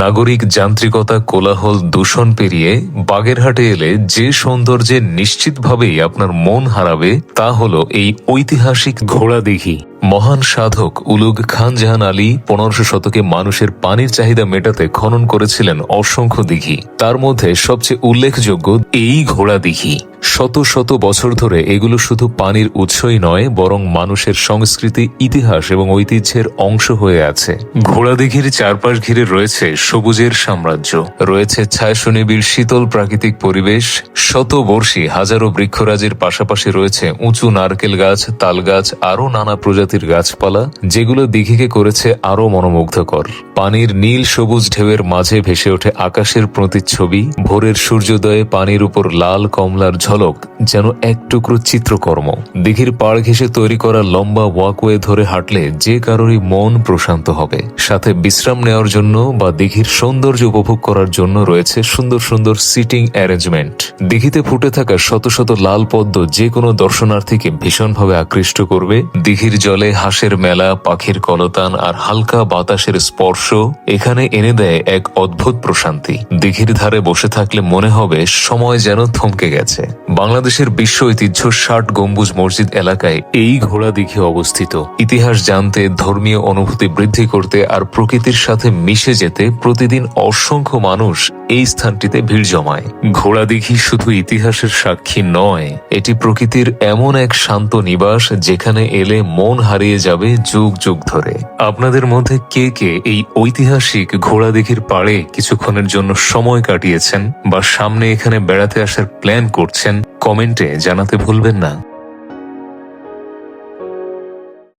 নাগরিক যান্ত্রিকতা, কোলাহল, দূষণ পেরিয়ে বাগেরহাটে এলে যে সৌন্দর্যে নিশ্চিতভাবেই আপনার মন হারাবে তা হলো এই ঐতিহাসিক ঘোড়াদিঘি। মহান সাধক উলুগ খান জাহান আলী 1500 শতকে মানুষের পানির চাহিদা মেটাতে খনন করেছিলেন অসংখ্য দিঘি। তার মধ্যে সবচেয়ে উল্লেখযোগ্য এই ঘোড়াদিঘি। শত শত বছর ধরে এগুলো শুধু পানির উৎসই নয়, বরং মানুষের সংস্কৃতি, ইতিহাস এবং ঐতিহ্যের অংশ হয়ে আছে। ঘোড়াদিঘির চারপাশ ঘিরে রয়েছে সবুজের সাম্রাজ্য, রয়েছে ছায়াশনিবিড় শীতল প্রাকৃতিক পরিবেশ, শতবর্ষী হাজারো বৃক্ষরাজির পাশাপাশি রয়েছে উঁচু নারকেল গাছ, তাল গাছ, আরও নানা প্রজাতির গাছপালা, যেগুলো দিঘিকে করেছে আরও মনোমুগ্ধকর। পানির নীল সবুজ ঢেউয়ের মাঝে ভেসে ওঠে আকাশের প্রতিচ্ছবি। ভোরের সূর্যোদয়ে পানির উপর লাল কমলার ঝলক যেন এক টুকরো চিত্রকর্ম। দিঘির পাড় ঘেঁষে তৈরি করা লম্বা ওয়াকওয়ে ধরে হাঁটলে যে কারোরই মন প্রশান্ত হবে। সাথে বিশ্রাম নেওয়ার জন্য বা দিঘির সৌন্দর্য উপভোগ করার জন্য রয়েছে সুন্দর সুন্দর সিটিং অ্যারেঞ্জমেন্ট। দিঘিতে ফুটে থাকা শত শত লাল পদ্ম যে কোনো দর্শনার্থীকে ভীষণভাবে আকৃষ্ট করবে। দিঘির জলে হাঁসের মেলা, পাখির কলতান আর হালকা বাতাসের স্পর্শ এখানে এনে দেয় এক অদ্ভুত প্রশান্তি। দিঘির ধারে বসে থাকলে মনে হবে সময় যেন থমকে গেছে। বাংলাদেশের বিশ্ব ঐতিহ্য 60 গম্বুজ মসজিদ এলাকায় এই ঘোড়াদিঘি অবস্থিত। ইতিহাস জানতে, ধর্মীয় অনুভূতি বৃদ্ধি করতে আর প্রকৃতির সাথে মিশে যেতে প্রতিদিন অসংখ্য মানুষ এই স্থানটিতে ভিড় জমায়। ঘোড়াদিঘি শুধু ইতিহাসের সাক্ষী নয়, এটি প্রকৃতির এমন এক শান্ত নিবাস যেখানে এলে মন হারিয়ে যাবে যুগ যুগ ধরে। আপনাদের মধ্যে কে কে এই ঐতিহাসিক ঘোড়াদিঘির পাড়ে কিছুক্ষণের জন্য সময় কাটিয়েছেন বা সামনে এখানে বেড়াতে আসার প্ল্যান করছেন, কমেন্টে জানাতে ভুলবেন না।